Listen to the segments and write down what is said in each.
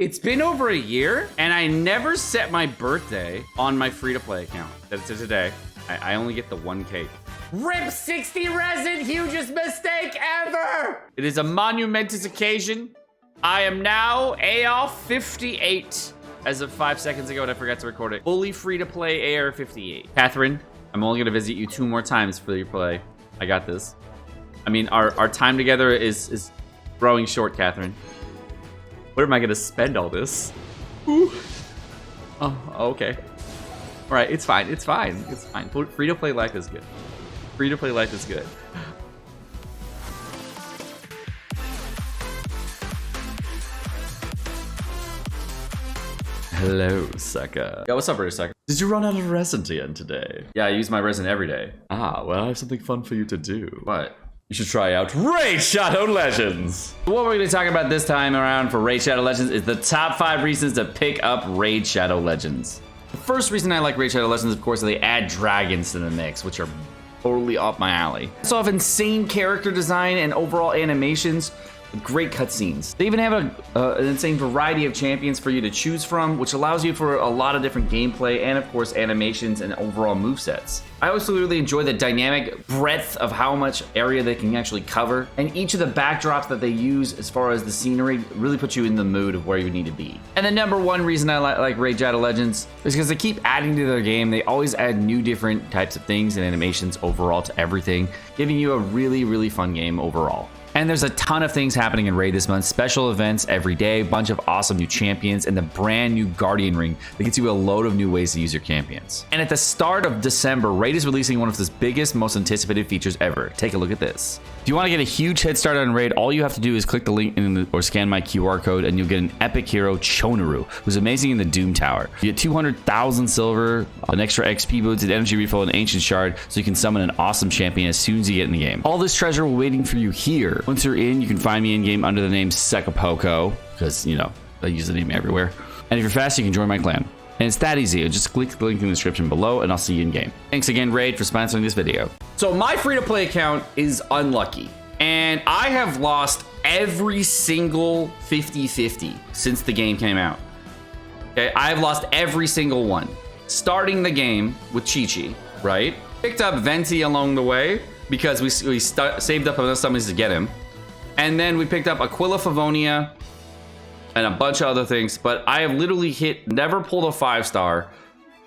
It's been over a year, and I never set my birthday on my free-to-play account. That's it today. I only get the one cake. RIP 60 resin, hugest mistake ever! It is a monumentous occasion. I am now AOF 58 as of 5 seconds ago, and I forgot to record it. Fully free-to-play AR 58. Catherine, I'm only gonna visit you 2 more times for your play. I got this. I mean, our time together is growing short, Catherine. Where am I gonna spend all this? Ooh. Oh, okay. All right, it's fine. It's fine. It's fine. Free-to-play life is good. Free-to-play life is good. Hello, sucker. Yo, what's up, British sucker? Did you run out of resin again today? Yeah, I use my resin every day. Ah, well, I have something fun for you to do. What? You should try out Raid Shadow Legends. What we're gonna talk about this time around for Raid Shadow Legends is the top 5 reasons to pick up Raid Shadow Legends. The first reason I like Raid Shadow Legends, of course, is they add dragons to the mix, which are totally up my alley. They also have insane character design and overall animations with great cutscenes. They even have an insane variety of champions for you to choose from, which allows you for a lot of different gameplay and, of course, animations and overall movesets. I also really enjoy the dynamic breadth of how much area they can actually cover, and each of the backdrops that they use as far as the scenery really puts you in the mood of where you need to be. And the number 1 reason I like Raid Shadow Legends is because they keep adding to their game. They always add new different types of things and animations overall to everything, giving you a really, really fun game overall. And there's a ton of things happening in Raid this month. Special events every day, bunch of awesome new champions, and the brand new Guardian Ring that gets you a load of new ways to use your champions. And at the start of December, Raid is releasing one of its biggest, most anticipated features ever. Take a look at this. If you want to get a huge head start on Raid, all you have to do is click the link or scan my QR code, and you'll get an epic hero, Chonaru, who's amazing in the Doom Tower. You get 200,000 silver, an extra XP boost, an energy refill, and an ancient shard, so you can summon an awesome champion as soon as you get in the game. All this treasure will waiting for you here. Once you're in, you can find me in game under the name Sekapoko, because, you know, I use the name everywhere. And if you're fast, you can join my clan. And it's that easy. Just click the link in the description below, and I'll see you in game. Thanks again, Raid, for sponsoring this video. So my free-to-play account is unlucky, and I have lost every single 50-50 since the game came out. Okay, I've lost every single one. Starting the game with Chi-Chi, right? Picked up Venti along the way because we saved up enough summons to get him. And then we picked up Aquila Favonia and a bunch of other things, but I have literally never pulled a 5-star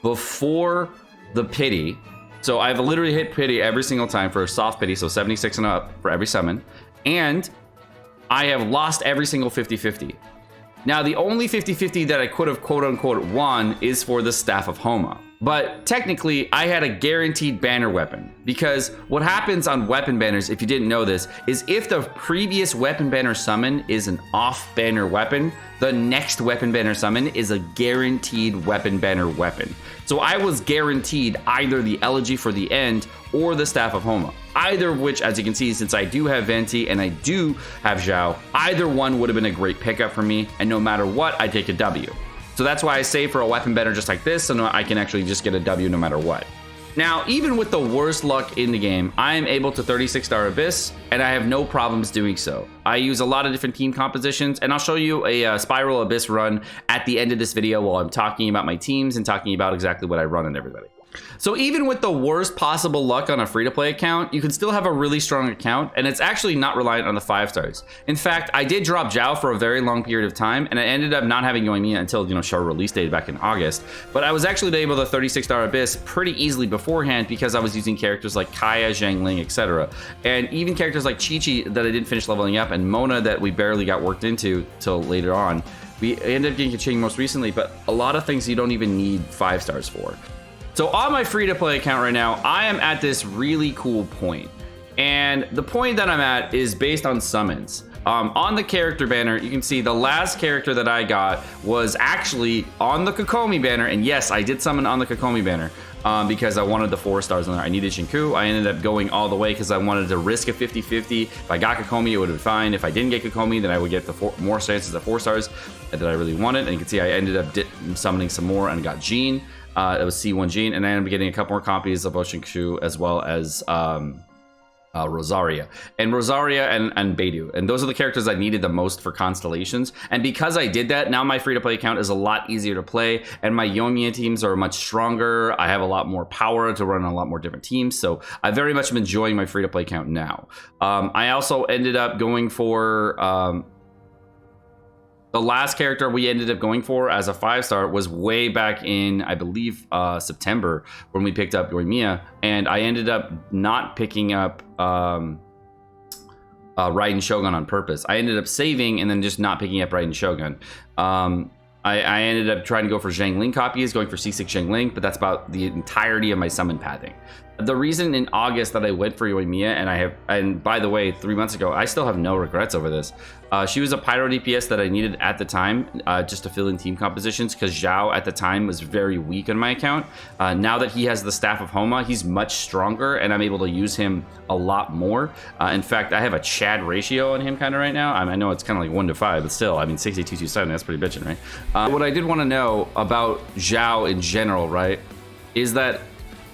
before the pity. So I've literally hit pity every single time for a soft pity, so 76 and up for every summon. And I have lost every single 50-50. Now, the only 50-50 that I could have quote-unquote won is for the Staff of Homa. But technically, I had a guaranteed banner weapon, because what happens on weapon banners, if you didn't know this, is if the previous weapon banner summon is an off-banner weapon, the next weapon banner summon is a guaranteed weapon banner weapon. So I was guaranteed either the Elegy for the End or the Staff of Homa. Either of which, as you can see, since I do have Venti and I do have Zhao, either one would have been a great pickup for me, and no matter what, I'd take a W. So that's why I save for a weapon banner just like this, so I can actually just get a W no matter what. Now, even with the worst luck in the game, I am able to 36-star Abyss, and I have no problems doing so. I use a lot of different team compositions, and I'll show you a Spiral Abyss run at the end of this video while I'm talking about my teams and talking about exactly what I run on everybody. So even with the worst possible luck on a free-to-play account, you can still have a really strong account, and it's actually not reliant on the 5-stars. In fact, I did drop Zhao for a very long period of time, and I ended up not having Yoimiya until, you know, show release date back in August. But I was actually able to 36-star Abyss pretty easily beforehand because I was using characters like Kaya, Zhangling, etc. And even characters like Chi-Chi that I didn't finish leveling up, and Mona that we barely got worked into till later on. We ended up getting Kaching most recently, but a lot of things you don't even need 5-stars for. So on my free-to-play account right now, I am at this really cool point. And the point that I'm at is based on summons. On the character banner, you can see the last character that I got was actually on the Kokomi banner. And yes, I did summon on the Kokomi banner because I wanted the 4-stars on there. I needed Shinku. I ended up going all the way because I wanted to risk a 50-50. If I got Kokomi, it would have been fine. If I didn't get Kokomi, then I would get the more chances of 4-stars that I really wanted. And you can see I ended up summoning some more and got Jean. It was C1 Jean, and I ended up getting a couple more copies of Ocean Shu as well as Rosaria and Beidou, and those are the characters I needed the most for constellations. And because I did that, now my free-to-play account is a lot easier to play, and my Yoimiya teams are much stronger. I have a lot more power to run a lot more different teams, so I very much am enjoying my free-to-play account now. I also ended up going for the last character we ended up going for as a 5-star was way back in, I believe, September, when we picked up Yoimiya, and I ended up not picking up Raiden Shogun on purpose. I ended up saving and then just not picking up Raiden Shogun. I ended up trying to go for Zhangling copies, going for C6 Zhangling, but that's about the entirety of my summon pathing. The reason in August that I went for Yoimiya, and by the way, 3 months ago, I still have no regrets over this. She was a Pyro DPS that I needed at the time, just to fill in team compositions, because Zhao at the time was very weak on my account. Now that he has the Staff of Homa, he's much stronger, and I'm able to use him a lot more. In fact, I have a Chad ratio on him kind of right now. I know it's kind of like 1 to 5, but still, I mean, 6227, that's pretty bitchin', right? What I did want to know about Zhao in general, right, is that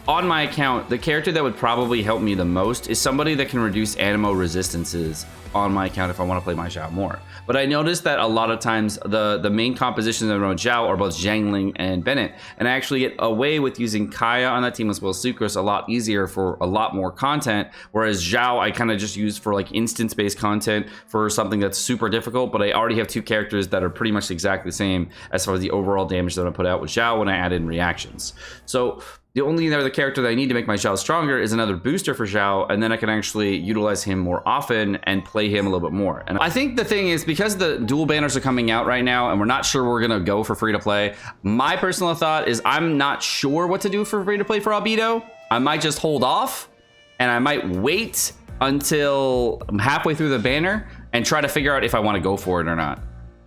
on my account, the character that would probably help me the most is somebody that can reduce animo resistances on my account if I want to play my Zhao more. But I noticed that a lot of times the main compositions around Zhao are both Zhangling and Bennett, and I actually get away with using Kaya on that team as well as Sucrose a lot easier for a lot more content, whereas Zhao I kind of just use for like instance-based content for something that's super difficult, but I already have 2 characters that are pretty much exactly the same as far as the overall damage that I put out with Zhao when I add in reactions. So the only other character that I need to make my Zhao stronger is another booster for Zhao, and then I can actually utilize him more often and play him a little bit more. And I think the thing is, because the dual banners are coming out right now and we're not sure we're gonna go for free to play, my personal thought is I'm not sure what to do for free to play for Albedo. I might just hold off, and I might wait until I'm halfway through the banner and try to figure out if I want to go for it or not.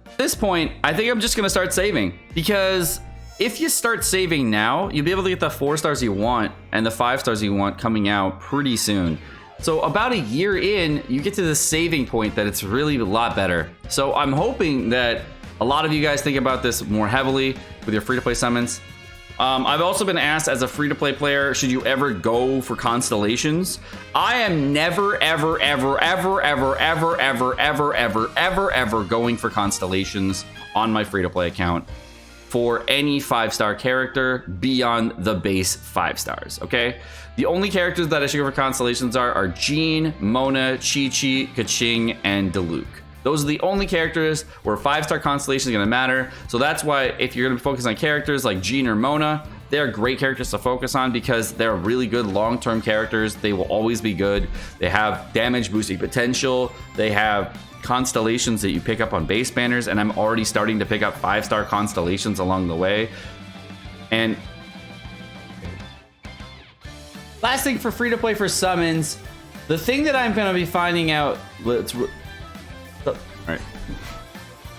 At this point, I think I'm just gonna start saving, because if you start saving now, you'll be able to get the 4 stars you want and the 5 stars you want coming out pretty soon. So about a year in, you get to the saving point that it's really a lot better. So I'm hoping that a lot of you guys think about this more heavily with your free-to-play summons. I've also been asked, as a free-to-play player, should you ever go for constellations? I am never, ever, ever, ever, ever, ever, ever, ever, ever, ever, ever going for constellations on my free-to-play account for any 5-star character beyond the base 5 stars, okay? The only characters that I should go for constellations are Jean, Mona, Chi-Chi, Kaching, and Diluc. Those are the only characters where 5-star constellation is gonna matter. So that's why if you're gonna focus on characters like Jean or Mona, they're great characters to focus on because they're really good long-term characters. They will always be good. They have damage boosting potential. They have constellations that you pick up on base banners, and I'm already starting to pick up 5-star constellations along the way. And last thing for free to play for summons, the thing that I'm gonna be finding out, all right.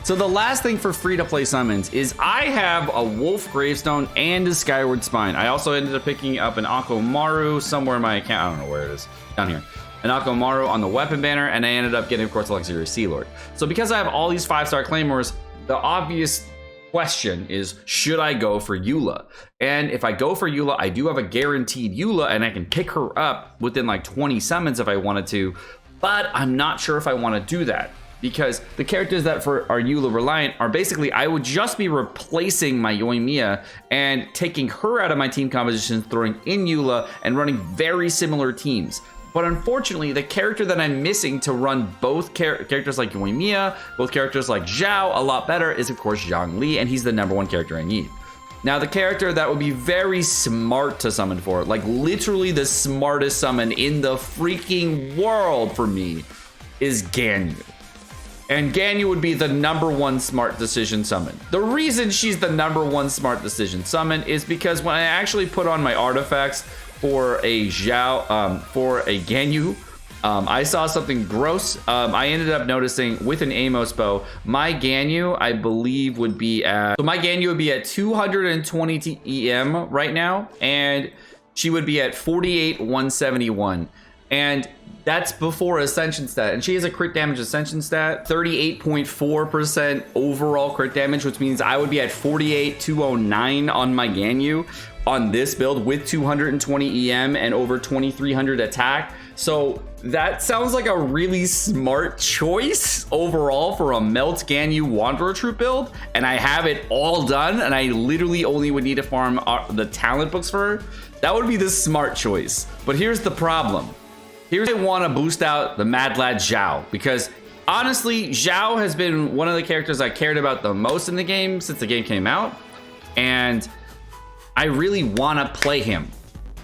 So the last thing for free to play summons is I have a Wolf Gravestone and a Skyward Spine. I also ended up picking up an Akomaru somewhere in my account. I don't know where it is, down here. An Akomaru on the weapon banner, and I ended up getting, of course, a Luxurious Sea Lord. So because I have all these 5-star claymores, the obvious question is, should I go for Eula? And if I go for Eula, I do have a guaranteed Eula, and I can pick her up within like 20 summons if I wanted to, but I'm not sure if I want to do that, because the characters that are Eula reliant are basically, I would just be replacing my Yoimiya and taking her out of my team composition, throwing in Eula, and running very similar teams. But unfortunately, the character that I'm missing to run both characters like Yoimiya, both characters like Zhao a lot better is, of course, Zhang Li, and he's the #1 character I need. Now, the character that would be very smart to summon for, like literally the smartest summon in the freaking world for me, is Ganyu. And Ganyu would be the #1 smart decision summon. The reason she's the #1 smart decision summon is because when I actually put on my artifacts for a Ganyu, I saw something gross. I ended up noticing with an Amos bow, my Ganyu, I believe, would be at, so my Ganyu would be at 220 EM right now, and she would be at 48,171. And that's before Ascension stat, and she has a crit damage Ascension stat, 38.4% overall crit damage, which means I would be at 48,209 on my Ganyu, on this build with 220 EM and over 2300 attack. So that sounds like a really smart choice overall for a Melt Ganyu Wanderer Troop build. And I have it all done, and I literally only would need to farm the talent books for her. That would be the smart choice. But here's the problem. Here's I want to boost out the Mad Lad Zhao, because honestly, Zhao has been one of the characters I cared about the most in the game since the game came out. And I really want to play him.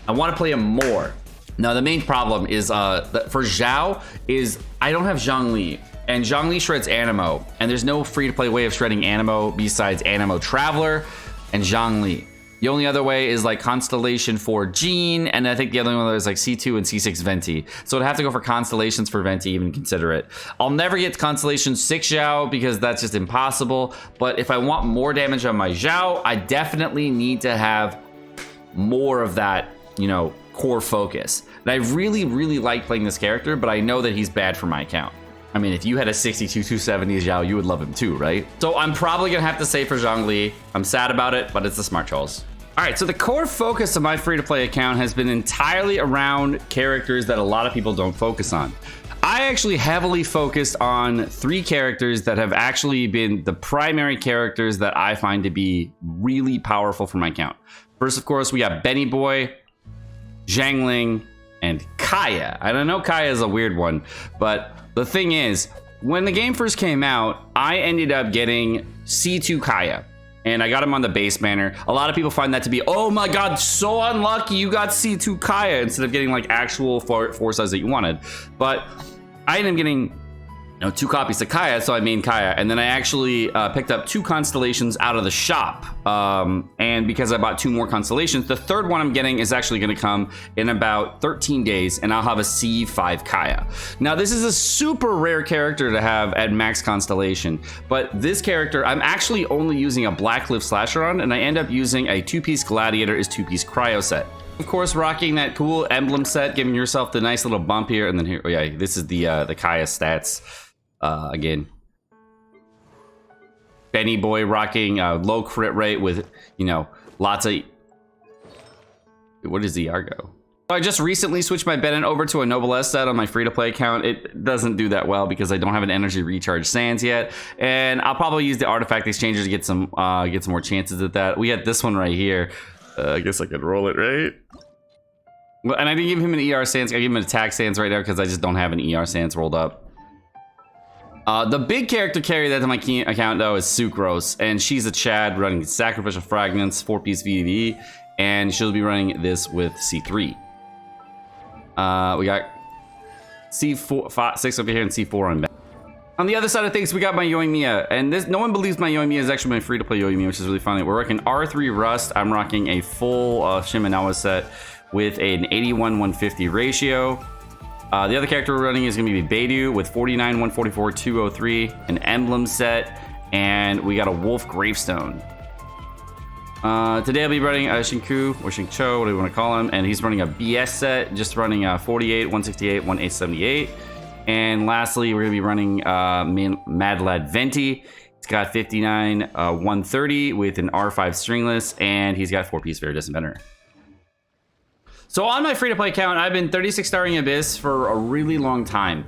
I want to play him more. Now, the main problem is for Zhao is I don't have Zhongli, and Zhongli shreds Animo, and there's no free-to-play way of shredding Animo besides Animo Traveler and Zhongli. The only other way is like Constellation for Jean, and I think the other one is like C2 and C6 Venti. So I'd have to go for Constellations for Venti, even consider it. I'll never get Constellation 6 Zhao because that's just impossible. But if I want more damage on my Zhao, I definitely need to have more of that, you know, core focus. And I really, really like playing this character, but I know that he's bad for my account. I mean, if you had a 62 270 Zhao, you would love him too, right? So I'm probably gonna have to say for Zhongli. I'm sad about it, but it's the smart choice. All right, so the core focus of my free-to-play account has been entirely around characters that a lot of people don't focus on. I actually heavily focused on 3 characters that have actually been the primary characters that I find to be really powerful for my account. First, of course, we got Benny Boy, Zhangling, and Kaya. I don't know, Kaya is a weird one, but the thing is, when the game first came out, I ended up getting C2 Kaya. And I got him on the base banner. A lot of people find that to be, oh my god, so unlucky you got C2 Kaya instead of getting like actual 4 size that you wanted. But I ended up getting 2 copies of Kaya, so I main Kaya. And then I actually picked up 2 constellations out of the shop. And because I bought 2 more constellations, the third one I'm getting is actually going to come in about 13 days, and I'll have a C5 Kaya. Now, this is a super rare character to have at max constellation, but this character, I'm actually only using a Black Lift Slasher on, and I end up using a 2-piece Gladiator is 2-piece Cryo set. Of course, rocking that cool emblem set, giving yourself the nice little bump here, and then here, oh yeah, this is the Kaya stats. Again, Benny Boy rocking low crit rate with, lots of... What is the Argo? I just recently switched my Bennett over to a Noblesse set on my free-to-play account. It doesn't do that well because I don't have an energy recharge sands yet, and I'll probably use the artifact exchanger to get some more chances at that. We had this one right here. I guess I could roll it, right? Well, and I didn't give him an ER sands. I gave him an attack sands right now because I just don't have an ER sands rolled up. The big character carry that's on my key account, though, is Sucrose, and she's a Chad running Sacrificial Fragments, 4-piece VV, and she'll be running this with C3. We got C4, 6 over here, and C4 on back. On the other side of things, we got my Yoimiya, and this, no one believes my Yoimiya is actually my free-to-play Yoimiya, which is really funny. We're rocking R3 Rust. I'm rocking a full Shimenawa set with an 81-150 ratio. The other character we're running is going to be Beidou with 49, 144, 203, an emblem set, and we got a Wolf Gravestone. Today I'll be running Shinku, or Shinkcho, what do you want to call him, and he's running a BS set, just running 48, 168, 1878. And lastly, we're going to be running Mad Lad Venti. He's got 59, 130 with an R5 stringless, and he's got 4-piece Viridescent Venerer. So on my free-to-play account, I've been 36-starring Abyss for a really long time.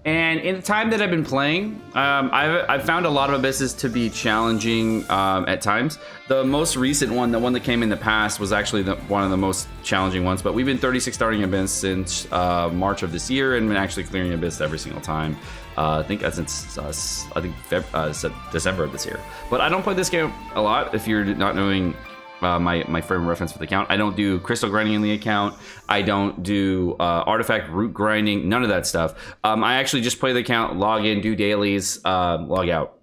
And in the time that I've been playing, I've found a lot of Abysses to be challenging at times. The most recent one, the one that came in the past, was actually one of the most challenging ones. But we've been 36-starring Abyss since March of this year, and been actually clearing Abyss every single time. I think since December of this year. But I don't play this game a lot, if you're not knowing my frame of reference for the account. I don't do crystal grinding in the account. I don't do artifact root grinding, none of that stuff. I actually just play the account, log in, do dailies, log out.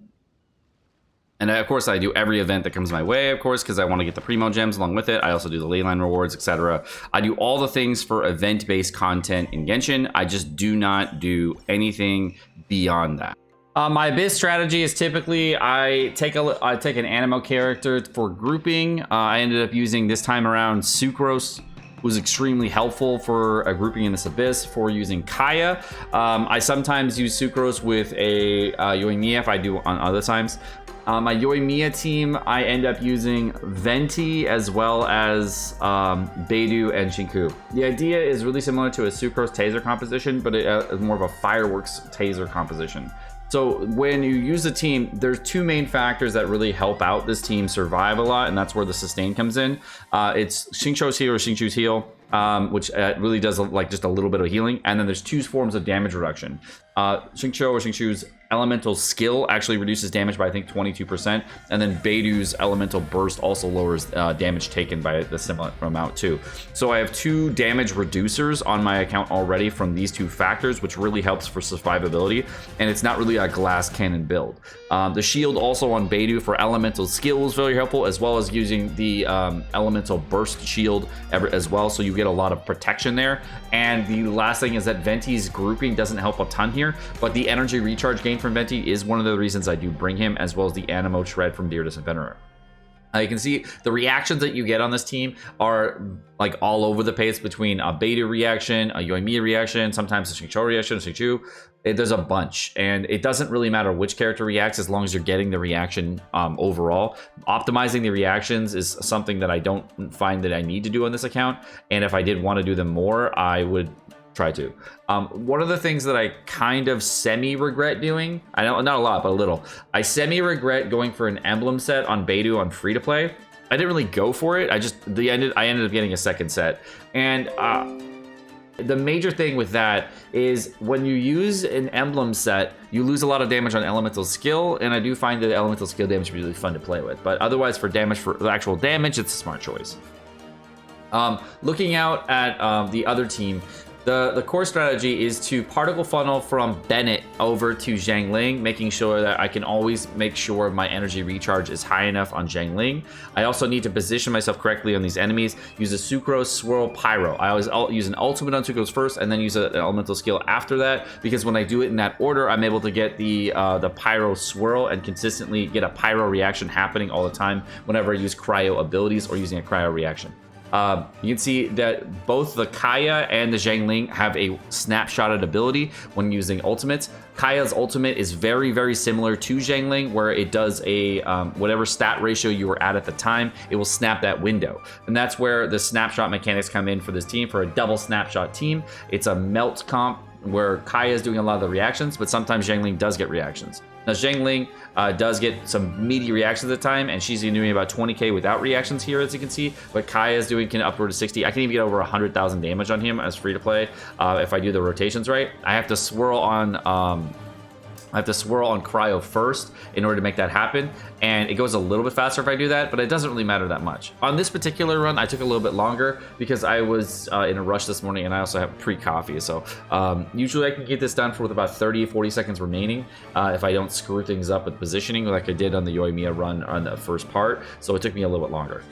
And of course I do every event that comes my way, of course, because I want to get the primo gems along with it. I also do the leyline rewards, etc. I do all the things for event-based content in Genshin. I just do not do anything beyond that. My Abyss strategy is typically I take an Animo character for grouping. I ended up using this time around Sucrose was extremely helpful for grouping in this abyss for using Kaya. I sometimes use Sucrose with a Yoimiya if I do on other times. My Yoimiya team, I end up using Venti as well as Beidou and Shinku. The idea is really similar to a Sucrose Taser composition, but it is more of a Fireworks Taser composition. So when you use the team, there's two main factors that really help out this team survive a lot, and that's where the sustain comes in. It's Xingqiu's heal or Xingqiu's heal, which really does like just a little bit of healing, and then there's two forms of damage reduction. Xingqiu or Xingqiu's elemental skill actually reduces damage by I think 22%, and then Beidou's elemental burst also lowers damage taken by the similar amount too. So I have two damage reducers on my account already from these two factors, which really helps for survivability, and it's not really a glass cannon build. The shield also on Beidou for elemental skill is very helpful, as well as using the elemental burst shield as well, so you get a lot of protection there. And the last thing is that Venti's grouping doesn't help a ton here, but the energy recharge gain from Venti is one of the reasons I do bring him, as well as the Animo Shred from Dear Distant Venerer. You can see the reactions that you get on this team are like all over the place between a Beidou reaction, a Yoimiya reaction, sometimes a Xingqiu reaction, Xingqiu. There's a bunch, and it doesn't really matter which character reacts as long as you're getting the reaction overall. Optimizing the reactions is something that I don't find that I need to do on this account, and if I did want to do them more, I would try to. One of the things that I kind of semi-regret doing, I know not a lot, but a little, I semi-regret going for an emblem set on Beidou on free-to-play. I didn't really go for it. I ended up getting a second set. And the major thing with that is when you use an emblem set, you lose a lot of damage on elemental skill, and I do find that elemental skill damage really fun to play with. But otherwise, for damage, for the actual damage, it's a smart choice. Looking out at the other team, the core strategy is to particle funnel from Bennett over to Zhangling, making sure that I can always make sure my energy recharge is high enough on Zhangling. I also need to position myself correctly on these enemies. Use a Sucrose, Swirl, Pyro. I always use an ultimate on Sucrose first, and then use an elemental skill after that, because when I do it in that order, I'm able to get the Pyro Swirl and consistently get a Pyro reaction happening all the time whenever I use Cryo abilities or using a Cryo reaction. You can see that both the Kaya and the Zhangling have a snapshotted ability when using ultimates. Kaya's ultimate is very, very similar to Zhangling, where it does a whatever stat ratio you were at the time, it will snap that window. And that's where the snapshot mechanics come in for this team. For a double snapshot team, it's a melt comp where Kaya is doing a lot of the reactions, but sometimes Zhangling does get reactions. Now, Zhangling does get some meaty reactions at the time, and she's doing about 20k without reactions here, as you can see. But Kaya is doing upward to 60. I can even get over 100,000 damage on him as free to play if I do the rotations right. I have to swirl on Cryo first in order to make that happen, and it goes a little bit faster if I do that, but it doesn't really matter that much. On this particular run, I took a little bit longer because I was in a rush this morning, and I also have pre-coffee, so usually I can get this done with about 30-40 seconds remaining if I don't screw things up with positioning like I did on the Yoimiya run on the first part, so it took me a little bit longer.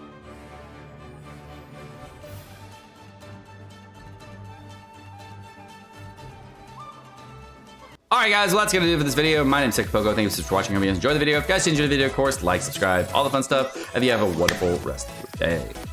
Alright guys, well that's gonna do it for this video. My name is Sekapoko. Thank you so much for watching. I hope you guys enjoyed the video. If you guys enjoyed the video, of course, like, subscribe, all the fun stuff, and you have a wonderful rest of your day.